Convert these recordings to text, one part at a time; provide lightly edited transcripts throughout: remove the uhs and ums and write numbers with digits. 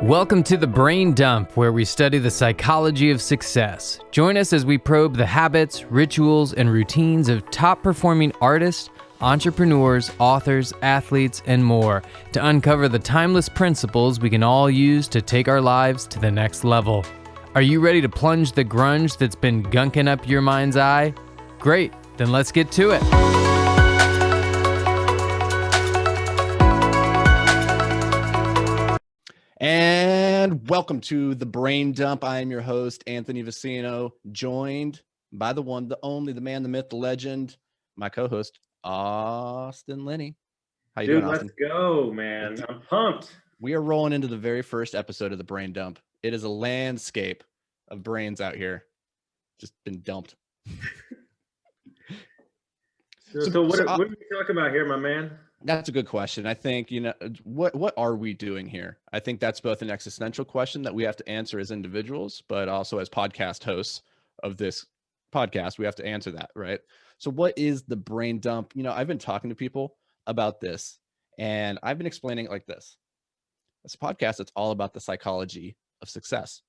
Welcome to the Brain Dump, where we study the psychology of success. Join us as we probe the habits, rituals, and routines of top-performing artists, entrepreneurs, authors, athletes, and more to uncover the timeless principles we can all use to take our lives to the next level. Are you ready to plunge the grunge that's been gunking up your mind's eye? Great, then let's get to it. And welcome to the Brain Dump. I am your host, Anthony Vicino, joined by the one, the only, the man, the myth, the legend, my co-host, Austin Linney. How you doing, Austin? Let's go, man. I'm pumped. We are rolling into the very first episode of the Brain Dump. It is a landscape of brains out here. Just been dumped. So what are we talking about here, my man? That's a good question. I think, what are we doing here? I think that's both an existential question that we have to answer as individuals, but also as podcast hosts of this podcast, we have to answer that, right? So what is the brain dump? I've been talking to people about this, and I've been explaining it like this. This podcast, it's all about the psychology of success.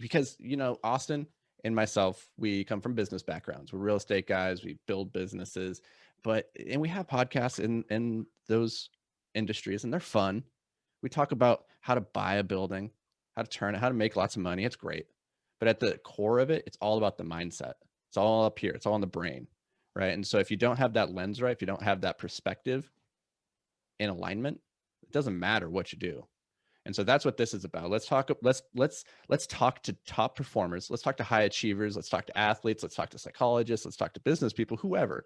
Because, Austin and myself, we come from business backgrounds. We're real estate guys. We build businesses. And we have podcasts in those industries, and they're fun. We talk about how to buy a building, how to turn it, how to make lots of money. It's great. But at the core of it, it's all about the mindset. It's all up here. It's all in the brain, right? And so if you don't have that lens right, if you don't have that perspective in alignment, it doesn't matter what you do. And so that's what this is about. Let's talk to top performers. Let's talk to high achievers. Let's talk to athletes. Let's talk to psychologists. Let's talk to business people, whoever,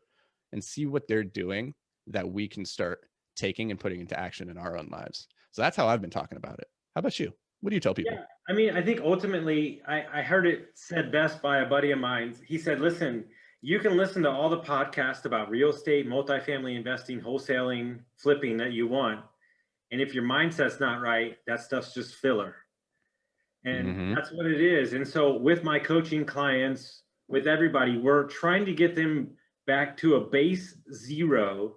and see what they're doing that we can start taking and putting into action in our own lives. So that's how I've been talking about it. How about you? What do you tell people? Yeah, I think ultimately, I heard it said best by a buddy of mine. He said, listen, you can listen to all the podcasts about real estate, multifamily investing, wholesaling, flipping that you want. And if your mindset's not right, that stuff's just filler. And that's what it is. And so with my coaching clients, with everybody, we're trying to get them back to a base zero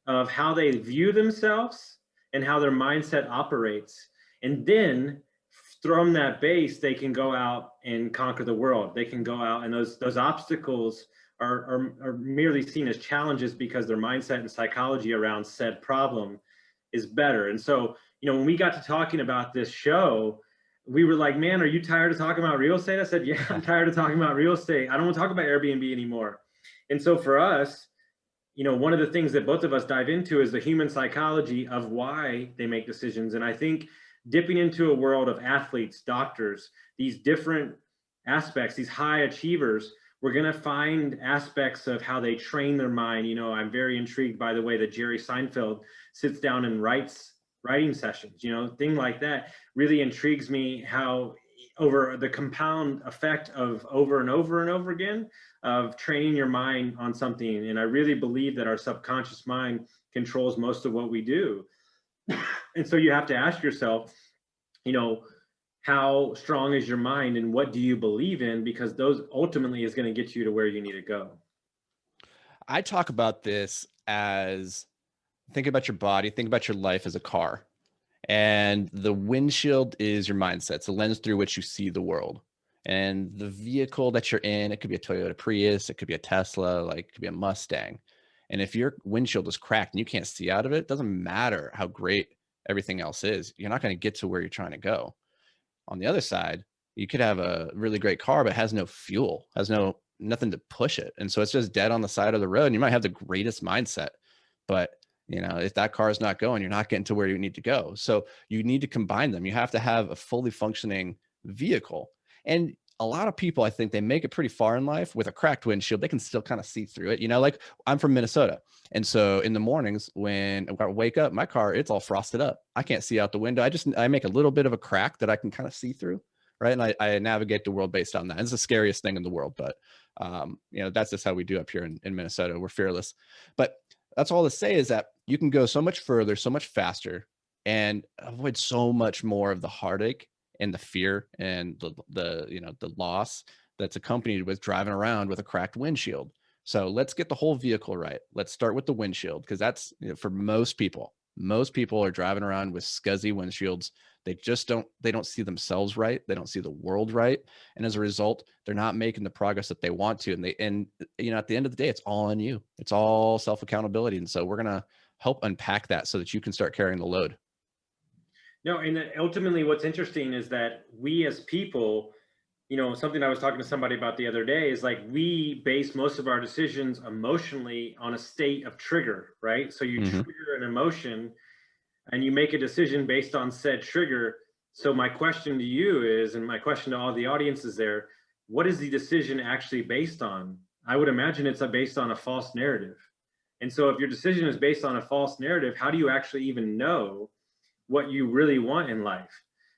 of how they view themselves and how their mindset operates. And then from that base, they can go out and conquer the world. They can go out, and those obstacles are merely seen as challenges because their mindset and psychology around said problem is better. And so, when we got to talking about this show, we were like, man, are you tired of talking about real estate? I said, yeah, I'm tired of talking about real estate. I don't want to talk about Airbnb anymore. And so for us, one of the things that both of us dive into is the human psychology of why they make decisions. And I think dipping into a world of athletes, doctors, these different aspects, these high achievers, we're going to find aspects of how they train their mind. I'm very intrigued by the way that Jerry Seinfeld sits down and writing sessions, thing like that really intrigues me, how over the compound effect of over and over and over again of training your mind on something. And I really believe that our subconscious mind controls most of what we do. And so you have to ask yourself, how strong is your mind and what do you believe in? Because those ultimately is going to get you to where you need to go. I talk about this as think about your body, think about your life as a car. And the windshield is your mindset. It's the lens through which you see the world. And the vehicle that you're in, it could be a Toyota Prius, it could be a Tesla, it could be a Mustang. And if your windshield is cracked and you can't see out of it, it doesn't matter how great everything else is. You're not going to get to where you're trying to go. On the other side, you could have a really great car, but has no fuel, has nothing to push it. And so it's just dead on the side of the road. And you might have the greatest mindset, but if that car is not going, you're not getting to where you need to go. So you need to combine them. You have to have a fully functioning vehicle. And a lot of people, I think they make it pretty far in life with a cracked windshield. They can still kind of see through it. I'm from Minnesota. And so in the mornings when I wake up, my car, it's all frosted up. I can't see out the window. I make a little bit of a crack that I can kind of see through. Right. And I navigate the world based on that. It's the scariest thing in the world. But, that's just how we do up here in Minnesota. We're fearless. But that's all to say is that you can go so much further, so much faster, and avoid so much more of the heartache and the fear and the loss that's accompanied with driving around with a cracked windshield. So let's get the whole vehicle right. Let's start with the windshield, because that's, for most people, Most people are driving around with scuzzy windshields. They don't see themselves right. They don't see the world right. And as a result, they're not making the progress that they want to. And you know, at the end of the day, it's all on you. It's all self accountability. And so we're going to help unpack that so that you can start carrying the load. No, and ultimately what's interesting is that we as people, you know, something I was talking to somebody about the other day is like we base most of our decisions emotionally on a state of trigger, right? So you Mm-hmm. trigger an emotion and you make a decision based on said trigger. So my question to you is, and my question to all the audiences there, what is the decision actually based on? I would imagine it's based on a false narrative. And so if your decision is based on a false narrative, how do you actually even know what you really want in life?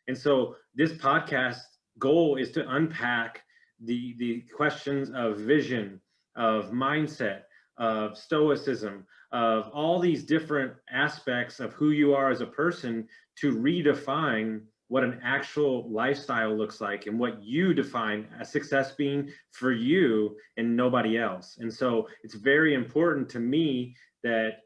And so this podcast goal is to unpack the questions of vision, of mindset, of stoicism, of all these different aspects of who you are as a person, to redefine what an actual lifestyle looks like and what you define as success being for you and nobody else. And so it's very important to me that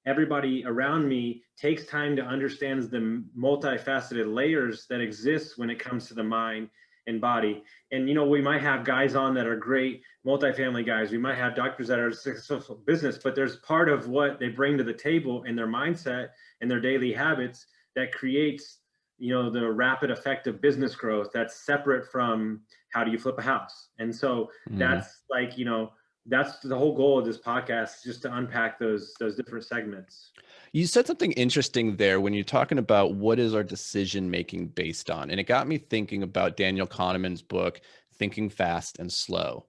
everybody around me takes time to understand the multifaceted layers that exist when it comes to the mind and body. And, you know, we might have guys on that are great multifamily guys. We might have doctors that are successful business, but there's part of what they bring to the table in their mindset and their daily habits that creates, you know, the rapid effect of business growth that's separate from how do you flip a house. And so that's like, you know, that's the whole goal of this podcast, just to unpack those different segments. You said something interesting there when you're talking about what is our decision making based on. And it got me thinking about Daniel Kahneman's book, Thinking Fast and Slow.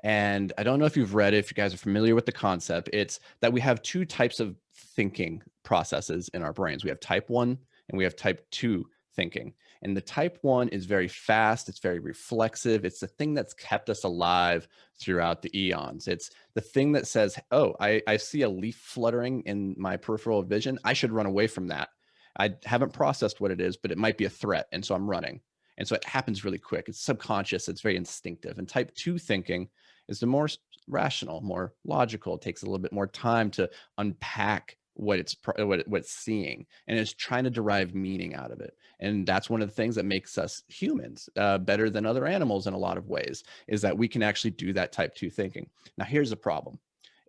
And I don't know if you've read it, if you guys are familiar with the concept. It's that we have two types of thinking processes in our brains. We have type 1 and we have type 2 thinking. And the type 1 is very fast, it's very reflexive. It's the thing that's kept us alive throughout the eons. It's the thing that says, oh, I see a leaf fluttering in my peripheral vision. I should run away from that. I haven't processed what it is, but it might be a threat. And so I'm running. And so it happens really quick. It's subconscious. It's very instinctive. And type 2 thinking is the more rational, more logical. It takes a little bit more time to unpack what it's seeing, and it's trying to derive meaning out of it. And that's one of the things that makes us humans better than other animals in a lot of ways, is that we can actually do that type 2 thinking. Now here's the problem,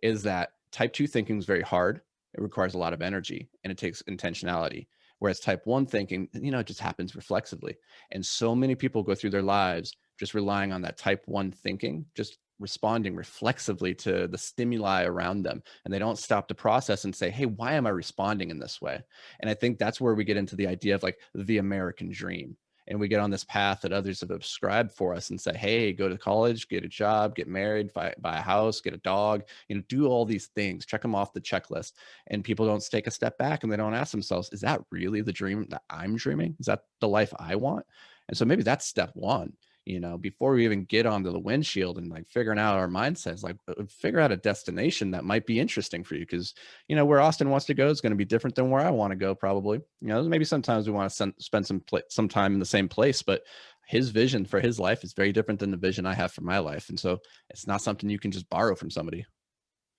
is that type 2 thinking is very hard. It requires a lot of energy and it takes intentionality. Whereas type 1 thinking, you know, it just happens reflexively. And so many people go through their lives just relying on that type 1 thinking, just responding reflexively to the stimuli around them. And they don't stop to process and say, hey, why am I responding in this way? And I think that's where we get into the idea of like the American dream. And we get on this path that others have prescribed for us and say, hey, go to college, get a job, get married, buy a house, get a dog, you know, do all these things, check them off the checklist. And people don't take a step back and they don't ask themselves, is that really the dream that I'm dreaming? Is that the life I want? And so maybe that's step one. You know, before we even get onto the windshield and like figuring out our mindsets, like figure out a destination that might be interesting for you. Because, you know, where Austin wants to go is going to be different than where I want to go, probably. You know, maybe sometimes we want to spend some time in the same place, but his vision for his life is very different than the vision I have for my life. And so it's not something you can just borrow from somebody.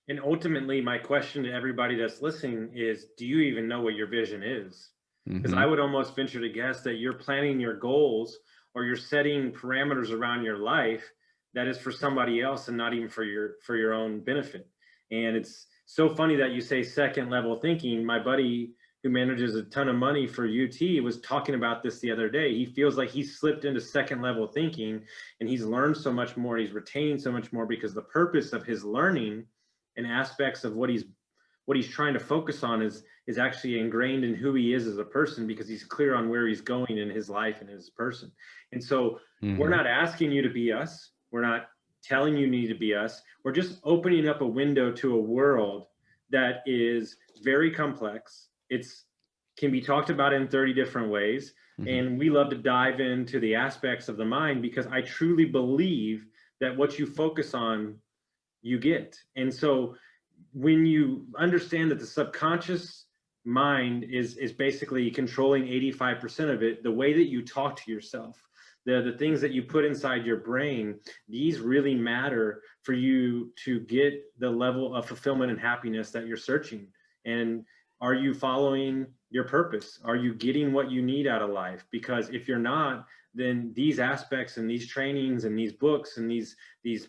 And ultimately, my question to everybody that's listening is, do you even know what your vision is? Because I would almost venture to guess that you're planning your goals or you're setting parameters around your life that is for somebody else and not even for your own benefit. And it's so funny that you say second level thinking. My buddy who manages a ton of money for UT was talking about this the other day. He feels like he's slipped into second level thinking and he's learned so much more. He's retaining so much more because the purpose of his learning and aspects of what he's trying to focus on is actually ingrained in who he is as a person, because he's clear on where he's going in his life and his person. And so we're not asking you to be us. We're not telling you need to be us. We're just opening up a window to a world that is very complex. It's can be talked about in 30 different ways. And we love to dive into the aspects of the mind, because I truly believe that what you focus on, you get. And so when you understand that the subconscious mind is basically controlling 85% of it, the way that you talk to yourself, the things that you put inside your brain, these really matter for you to get the level of fulfillment and happiness that you're searching. And Are you following your purpose? Are you getting what you need out of life? Because if you're not, then these aspects and these trainings and these books and these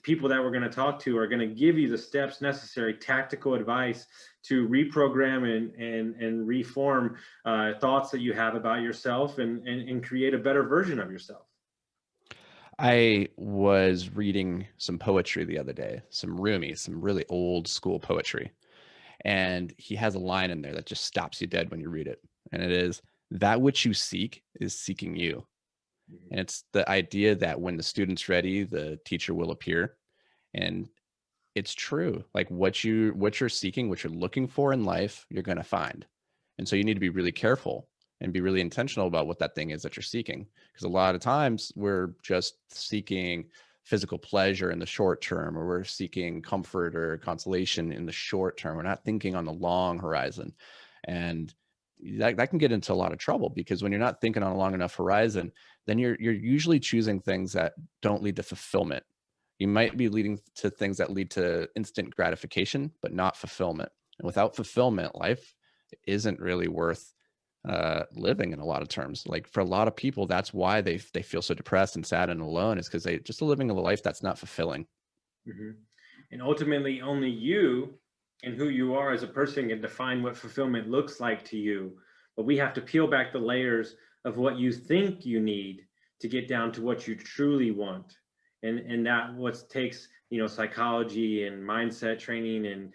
people that we're going to talk to are going to give you the steps necessary, tactical advice to reprogram and reform thoughts that you have about yourself and create a better version of yourself. I was reading some poetry the other day, some Rumi, some really old school poetry. And he has a line in there that just stops you dead when you read it. And it is, that which you seek is seeking you. And it's the idea that when the student's ready, the teacher will appear. And it's true. Like what you're seeking, what you're looking for in life, you're going to find. And so you need to be really careful and be really intentional about what that thing is that you're seeking. Because a lot of times we're just seeking physical pleasure in the short term, or we're seeking comfort or consolation in the short term. We're not thinking on the long horizon. And that can get into a lot of trouble, because when you're not thinking on a long enough horizon, then you're usually choosing things that don't lead to fulfillment. You might be leading to things that lead to instant gratification, but not fulfillment. And without fulfillment, life isn't really worth living in a lot of terms. Like for a lot of people, that's why they feel so depressed and sad and alone, is because they just living a life that's not fulfilling. Mm-hmm. And ultimately, only you and who you are as a person can define what fulfillment looks like to you. But we have to peel back the layers of what you think you need to get down to what you truly want. And that what takes, psychology and mindset training and,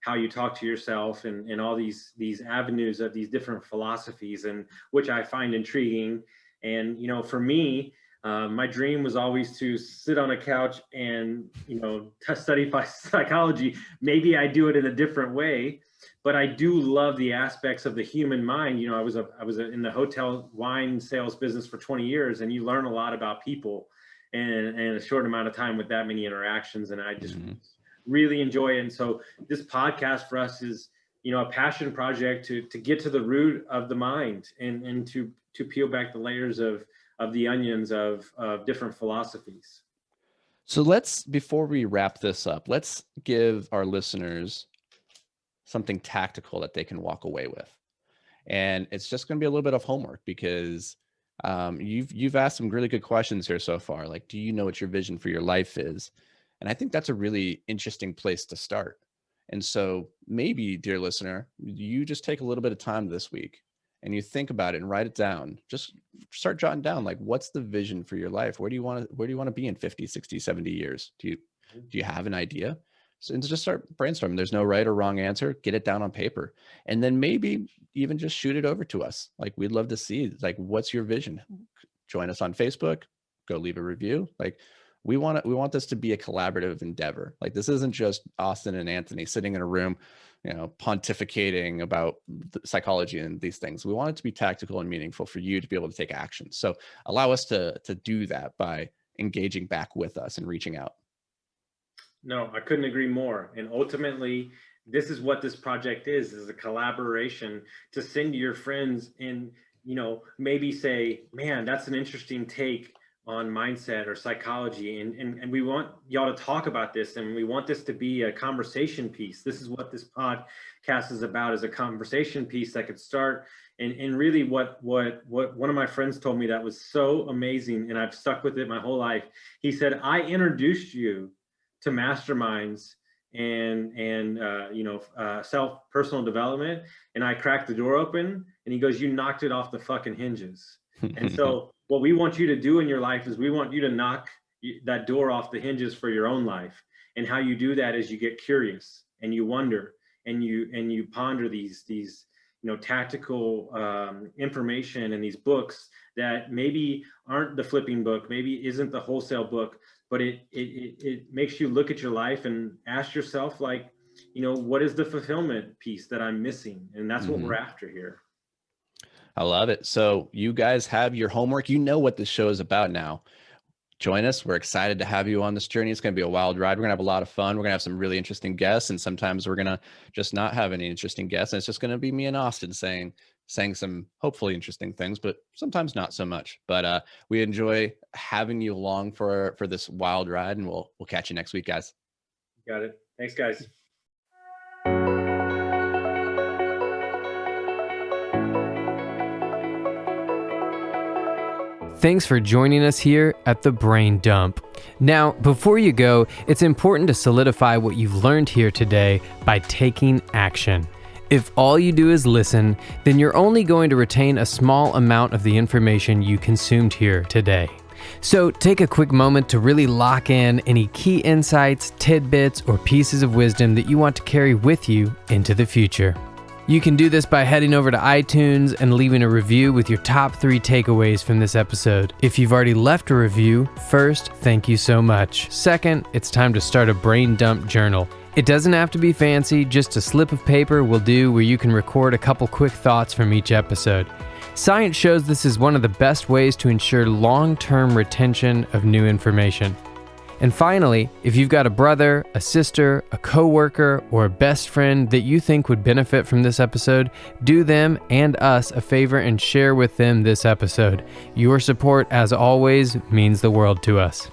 how you talk to yourself and all these avenues of these different philosophies, and which I find intriguing. And, for me, my dream was always to sit on a couch and, study psychology. Maybe I do it in a different way, but I do love the aspects of the human mind. I was in the hotel wine sales business for 20 years, and you learn a lot about people in a short amount of time with that many interactions. And I just really enjoy it. And so this podcast for us is, a passion project to get to the root of the mind and to peel back the layers of the onions of different philosophies. So before we wrap this up, let's give our listeners something tactical that they can walk away with. And it's just going to be a little bit of homework, because you've asked some really good questions here so far. Like, do you know what your vision for your life is? And I think that's a really interesting place to start. And so maybe, dear listener, you just take a little bit of time this week and you think about it and write it down. Just start jotting down, like, what's the vision for your life? Where do you want to be in 50, 60, 70 years? Do you have an idea? So just start brainstorming. There's no right or wrong answer. Get it down on paper. And then maybe even just shoot it over to us. Like, we'd love to see, like, what's your vision? Join us on Facebook, go leave a review. Like, we want this to be a collaborative endeavor. Like, this isn't just Austin and Anthony sitting in a room, pontificating about psychology and these things. We want it to be tactical and meaningful for you to be able to take action. So allow us to do that by engaging back with us and reaching out. No, I couldn't agree more. And ultimately, this is what this project is a collaboration to send to your friends and, maybe say, man, that's an interesting take on mindset or psychology. And we want y'all to talk about this, and we want this to be a conversation piece. This is what this podcast is about, is a conversation piece that could start. And really what one of my friends told me that was so amazing, and I've stuck with it my whole life. He said, I introduced you to masterminds and self personal development, and I cracked the door open, and he goes, you knocked it off the fucking hinges. And so what we want you to do in your life is we want you to knock that door off the hinges for your own life. And how you do that is you get curious and you wonder and you ponder these tactical information and these books that maybe aren't the flipping book, maybe isn't the wholesale book, but it makes you look at your life and ask yourself, like, what is the fulfillment piece that I'm missing? And that's what we're after here. I love it. So you guys have your homework. You know what this show is about now. Join us. We're excited to have you on this journey. It's going to be a wild ride. We're going to have a lot of fun. We're going to have some really interesting guests, and sometimes we're going to just not have any interesting guests. And it's just going to be me and Austin saying some hopefully interesting things, but sometimes not so much. But we enjoy having you along for this wild ride, and we'll catch you next week, guys. Got it. Thanks, guys. Thanks for joining us here at the Brain Dump. Now, before you go, it's important to solidify what you've learned here today by taking action. If all you do is listen, then you're only going to retain a small amount of the information you consumed here today. So take a quick moment to really lock in any key insights, tidbits, or pieces of wisdom that you want to carry with you into the future. You can do this by heading over to iTunes and leaving a review with your top 3 takeaways from this episode. If you've already left a review, first, thank you so much. Second, it's time to start a brain dump journal. It doesn't have to be fancy, just a slip of paper will do where you can record a couple quick thoughts from each episode. Science shows this is one of the best ways to ensure long-term retention of new information. And finally, if you've got a brother, a sister, a coworker, or a best friend that you think would benefit from this episode, do them and us a favor and share with them this episode. Your support, as always, means the world to us.